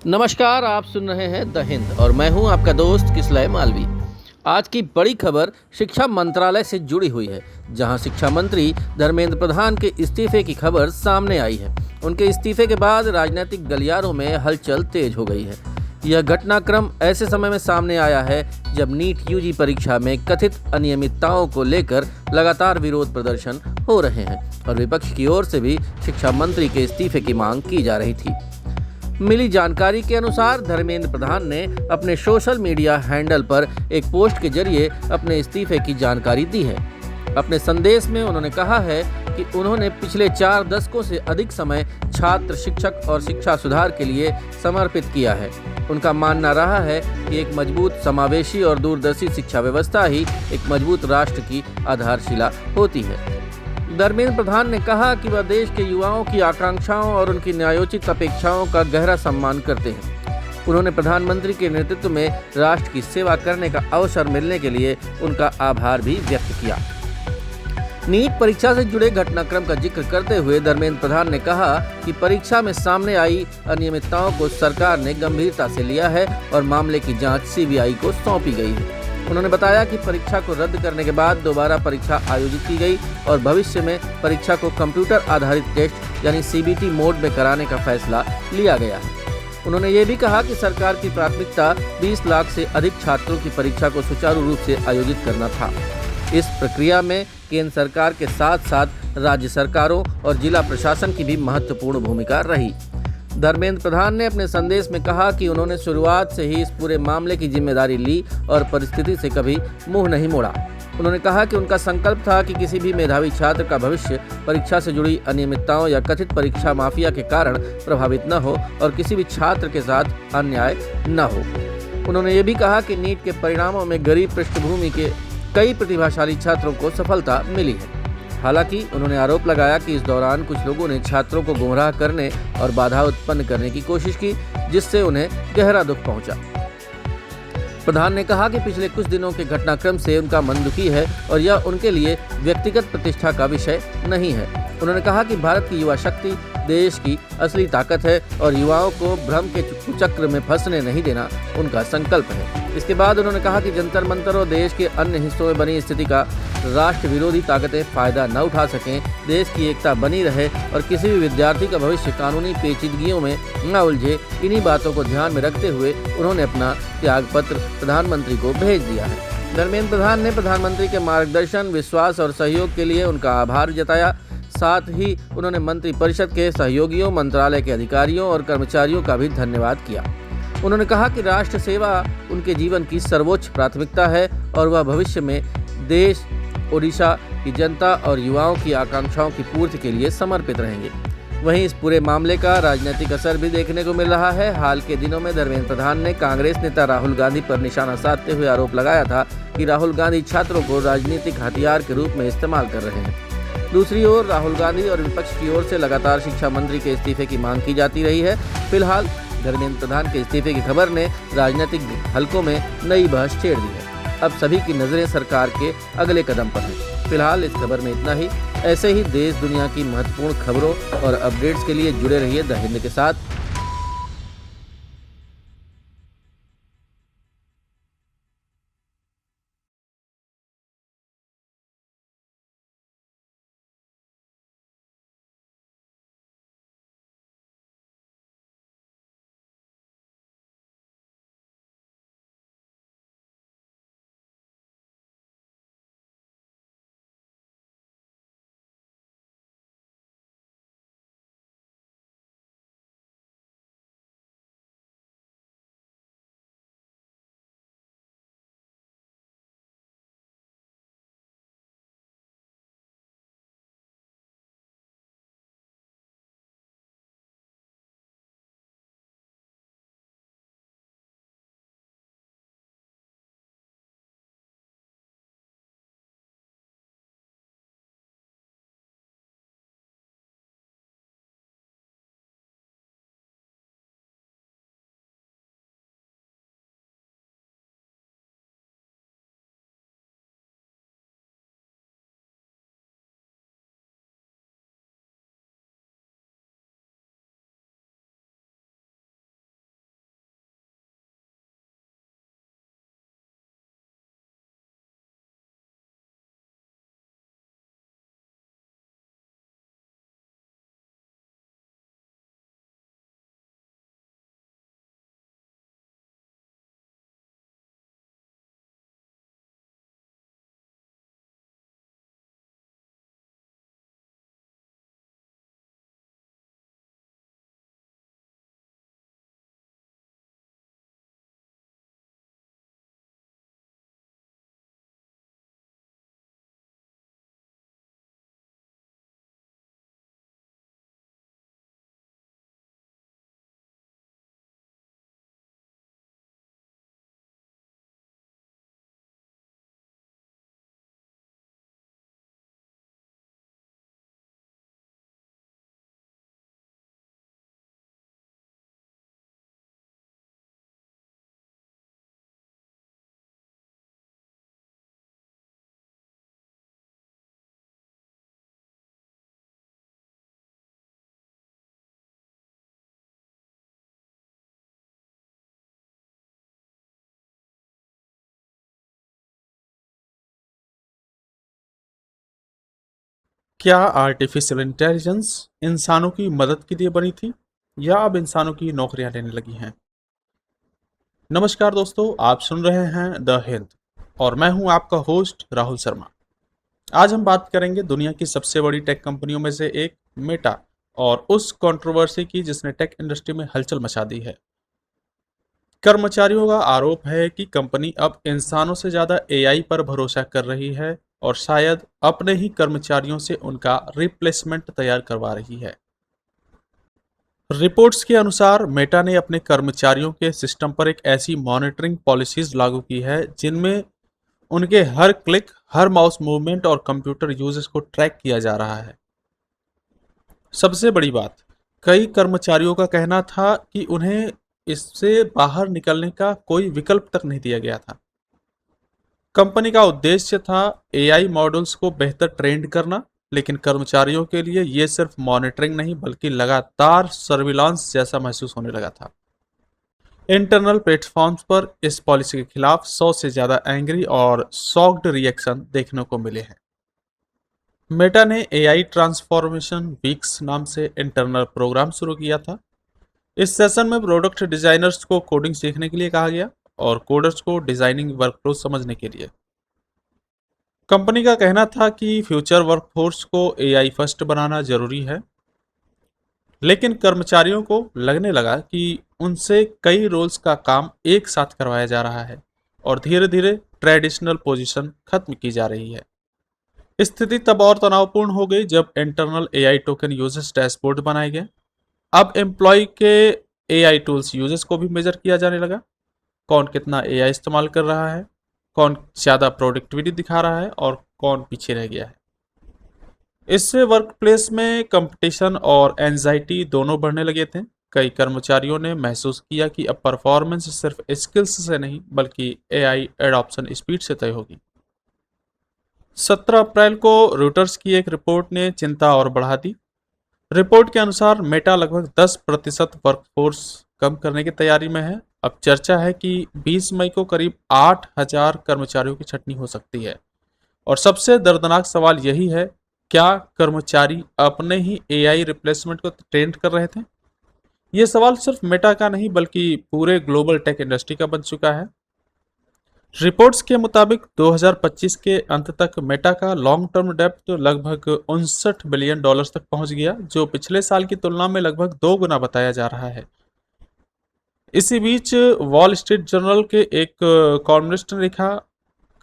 नमस्कार, आप सुन रहे हैं द हिंद और मैं हूं आपका दोस्त किसलय मालवी। आज की बड़ी खबर शिक्षा मंत्रालय से जुड़ी हुई है, जहां शिक्षा मंत्री धर्मेंद्र प्रधान के इस्तीफे की खबर सामने आई है। उनके इस्तीफे के बाद राजनीतिक गलियारों में हलचल तेज हो गई है। यह घटनाक्रम ऐसे समय में सामने आया है जब नीट यूजी परीक्षा में कथित अनियमितताओं को लेकर लगातार विरोध प्रदर्शन हो रहे हैं और विपक्ष की ओर से भी शिक्षा मंत्री के इस्तीफे की मांग की जा रही थी। मिली जानकारी के अनुसार धर्मेंद्र प्रधान ने अपने सोशल मीडिया हैंडल पर एक पोस्ट के जरिए अपने इस्तीफे की जानकारी दी है। अपने संदेश में उन्होंने कहा है कि उन्होंने पिछले 4 दशकों से अधिक समय छात्र, शिक्षक और शिक्षा सुधार के लिए समर्पित किया है। उनका मानना रहा है कि एक मजबूत, समावेशी और दूरदर्शी शिक्षा व्यवस्था ही एक मजबूत राष्ट्र की आधारशिला होती है। धर्मेंद्र प्रधान ने कहा कि वह देश के युवाओं की आकांक्षाओं और उनकी न्यायोचित अपेक्षाओं का गहरा सम्मान करते हैं। उन्होंने प्रधानमंत्री के नेतृत्व में राष्ट्र की सेवा करने का अवसर मिलने के लिए उनका आभार भी व्यक्त किया। नीट परीक्षा से जुड़े घटनाक्रम का जिक्र करते हुए धर्मेंद्र प्रधान ने कहा कि परीक्षा में सामने आई अनियमितताओं को सरकार ने गंभीरता से लिया है और मामले की जांच सीबीआई को सौंपी गई है। उन्होंने बताया कि परीक्षा को रद्द करने के बाद दोबारा परीक्षा आयोजित की गई और भविष्य में परीक्षा को कंप्यूटर आधारित टेस्ट यानी सीबीटी मोड में कराने का फैसला लिया गया है। उन्होंने ये भी कहा कि सरकार की प्राथमिकता 20 लाख से अधिक छात्रों की परीक्षा को सुचारू रूप से आयोजित करना था। इस प्रक्रिया में केंद्र सरकार के साथ साथ राज्य सरकारों और जिला प्रशासन की भी महत्वपूर्ण भूमिका रही। धर्मेंद्र प्रधान ने अपने संदेश में कहा कि उन्होंने शुरुआत से ही इस पूरे मामले की जिम्मेदारी ली और परिस्थिति से कभी मुंह नहीं मोड़ा। उन्होंने कहा कि उनका संकल्प था कि किसी भी मेधावी छात्र का भविष्य परीक्षा से जुड़ी अनियमितताओं या कथित परीक्षा माफिया के कारण प्रभावित न हो और किसी भी छात्र के साथ अन्याय न हो। उन्होंने ये भी कहा कि नीट के परिणामों में गरीब पृष्ठभूमि के कई प्रतिभाशाली छात्रों को सफलता मिली है। हालांकि उन्होंने आरोप लगाया कि इस दौरान कुछ लोगों ने छात्रों को गुमराह करने और बाधा उत्पन्न करने की कोशिश की, जिससे उन्हें गहरा दुख पहुंचा। प्रधान ने कहा कि पिछले कुछ दिनों के घटनाक्रम से उनका मन दुखी है और यह उनके लिए व्यक्तिगत प्रतिष्ठा का विषय नहीं है। उन्होंने कहा कि भारत की युवा शक्ति देश की असली ताकत है और युवाओं को भ्रम के कुचक्र में फंसने नहीं देना उनका संकल्प है। इसके बाद उन्होंने कहा कि जंतर मंतर और देश के अन्य हिस्सों में बनी स्थिति का राष्ट्र विरोधी ताकतें फायदा न उठा सकें, देश की एकता बनी रहे और किसी भी विद्यार्थी का भविष्य कानूनी पेचीदगियों में न उलझे। इन्हीं बातों को ध्यान में रखते हुए उन्होंने अपना त्यागपत्र प्रधानमंत्री को भेज दिया है। धर्मेंद्र प्रधान ने प्रधानमंत्री के मार्गदर्शन, विश्वास और सहयोग के लिए उनका आभार जताया। साथ ही उन्होंने मंत्रिपरिषद के सहयोगियों, मंत्रालय के अधिकारियों और कर्मचारियों का भी धन्यवाद किया। उन्होंने कहा कि राष्ट्र सेवा उनके जीवन की सर्वोच्च प्राथमिकता है और वह भविष्य में देश, ओडिशा की जनता और युवाओं की आकांक्षाओं की पूर्ति के लिए समर्पित रहेंगे। वहीं इस पूरे मामले का राजनीतिक असर भी देखने को मिल रहा है। हाल के दिनों में धर्मेंद्र प्रधान ने कांग्रेस नेता राहुल गांधी पर निशाना साधते हुए आरोप लगाया था कि राहुल गांधी छात्रों को राजनीतिक हथियार के रूप में इस्तेमाल कर रहे हैं। दूसरी ओर राहुल गांधी और विपक्ष की ओर से लगातार शिक्षा मंत्री के इस्तीफे की मांग की जाती रही है। फिलहाल धर्मेंद्र प्रधान के इस्तीफे की खबर ने राजनीतिक हलकों में नई बहस छेड़ दी है। अब सभी की नजरें सरकार के अगले कदम पर हैं। फिलहाल इस खबर में इतना ही। ऐसे ही देश दुनिया की महत्वपूर्ण खबरों और अपडेट्स के लिए जुड़े रहिए द हिंद के साथ। क्या आर्टिफिशियल इंटेलिजेंस इंसानों की मदद के लिए बनी थी या अब इंसानों की नौकरियां लेने लगी हैं? नमस्कार दोस्तों, आप सुन रहे हैं द हिंद और मैं हूं आपका होस्ट राहुल शर्मा। आज हम बात करेंगे दुनिया की सबसे बड़ी टेक कंपनियों में से एक मेटा और उस कंट्रोवर्सी की जिसने टेक इंडस्ट्री में हलचल मचा दी है। कर्मचारियों का आरोप है कि कंपनी अब इंसानों से ज्यादा एआई पर भरोसा कर रही है और शायद अपने ही कर्मचारियों से उनका रिप्लेसमेंट तैयार करवा रही है। रिपोर्ट्स के अनुसार मेटा ने अपने कर्मचारियों के सिस्टम पर एक ऐसी मॉनिटरिंग पॉलिसीज लागू की है जिनमें उनके हर क्लिक, हर माउस मूवमेंट और कंप्यूटर यूजेस को ट्रैक किया जा रहा है। सबसे बड़ी बात, कई कर्मचारियों का कहना था कि उन्हें इससे बाहर निकलने का कोई विकल्प तक नहीं दिया गया था। कंपनी का उद्देश्य था एआई मॉडल्स को बेहतर ट्रेंड करना, लेकिन कर्मचारियों के लिए यह सिर्फ मॉनिटरिंग नहीं बल्कि लगातार सर्विलांस जैसा महसूस होने लगा था। इंटरनल प्लेटफॉर्म्स पर इस पॉलिसी के खिलाफ 100 से ज्यादा एंग्री और शॉक्ड रिएक्शन देखने को मिले हैं। मेटा ने एआई ट्रांसफॉर्मेशन वीक्स नाम से इंटरनल प्रोग्राम शुरू किया था। इस सेशन में प्रोडक्ट डिजाइनर्स को कोडिंग सीखने के लिए कहा गया और कोडर्स को डिजाइनिंग वर्कफ्लो समझने के लिए। कंपनी का कहना था कि फ्यूचर वर्कफोर्स को एआई फर्स्ट बनाना जरूरी है, लेकिन कर्मचारियों को लगने लगा कि उनसे कई रोल्स का काम एक साथ करवाया जा रहा है और धीरे धीरे ट्रेडिशनल पोजीशन खत्म की जा रही है। स्थिति तब और तनावपूर्ण हो गई जब internal AI token users dashboard बनाए गए। अब एम्प्लॉय के एआई टूल्स यूजर्स को भी मेजर किया जाने लगा। कौन कितना एआई इस्तेमाल कर रहा है, कौन ज़्यादा प्रोडक्टिविटी दिखा रहा है और कौन पीछे रह गया है। इससे वर्कप्लेस में कंपटीशन और एंजाइटी दोनों बढ़ने लगे थे। कई कर्मचारियों ने महसूस किया कि अब परफॉर्मेंस सिर्फ स्किल्स से नहीं बल्कि एआई एडॉप्शन स्पीड से तय होगी। 17 अप्रैल को रॉयटर्स की एक रिपोर्ट ने चिंता और बढ़ा दी। रिपोर्ट के अनुसार मेटा लगभग 10% वर्कफोर्स कम करने की तैयारी में है। अब चर्चा है कि 20 मई को करीब 8,000 कर्मचारियों की छटनी हो सकती है। और सबसे दर्दनाक सवाल यही है, क्या कर्मचारी अपने ही एआई रिप्लेसमेंट को ट्रेंड कर रहे थे? ये सवाल सिर्फ मेटा का नहीं बल्कि पूरे ग्लोबल टेक इंडस्ट्री का बन चुका है। रिपोर्ट्स के मुताबिक 2025 के अंत तक मेटा का लॉन्ग टर्म डेब्ट लगभग 59 बिलियन डॉलर्स तक पहुंच गया, जो पिछले साल की तुलना में लगभग 2 गुना बताया जा रहा है। इसी बीच वॉल स्ट्रीट जर्नल के एक कॉलमनिस्ट ने लिखा,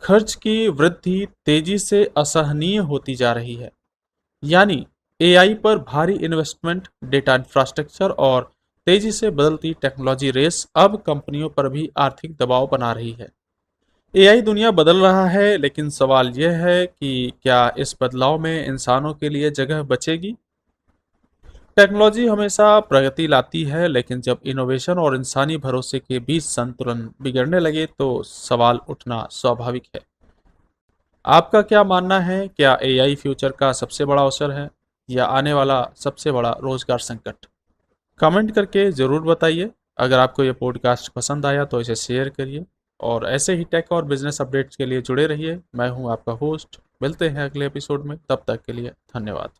खर्च की वृद्धि तेजी से असहनीय होती जा रही है। यानी एआई पर भारी इन्वेस्टमेंट, डेटा इंफ्रास्ट्रक्चर और तेजी से बदलती टेक्नोलॉजी रेस अब कंपनियों पर भी आर्थिक दबाव बना रही है। एआई दुनिया बदल रहा है, लेकिन सवाल यह है कि क्या इस बदलाव में इंसानों के लिए जगह बचेगी? टेक्नोलॉजी हमेशा प्रगति लाती है, लेकिन जब इनोवेशन और इंसानी भरोसे के बीच संतुलन बिगड़ने लगे तो सवाल उठना स्वाभाविक है। आपका क्या मानना है, क्या एआई फ्यूचर का सबसे बड़ा अवसर है या आने वाला सबसे बड़ा रोजगार संकट? कमेंट करके ज़रूर बताइए। अगर आपको ये पॉडकास्ट पसंद आया तो इसे शेयर करिए और ऐसे ही टेक और बिजनेस अपडेट्स के लिए जुड़े रहिए। मैं हूँ आपका होस्ट, मिलते हैं अगले एपिसोड में, तब तक के लिए धन्यवाद।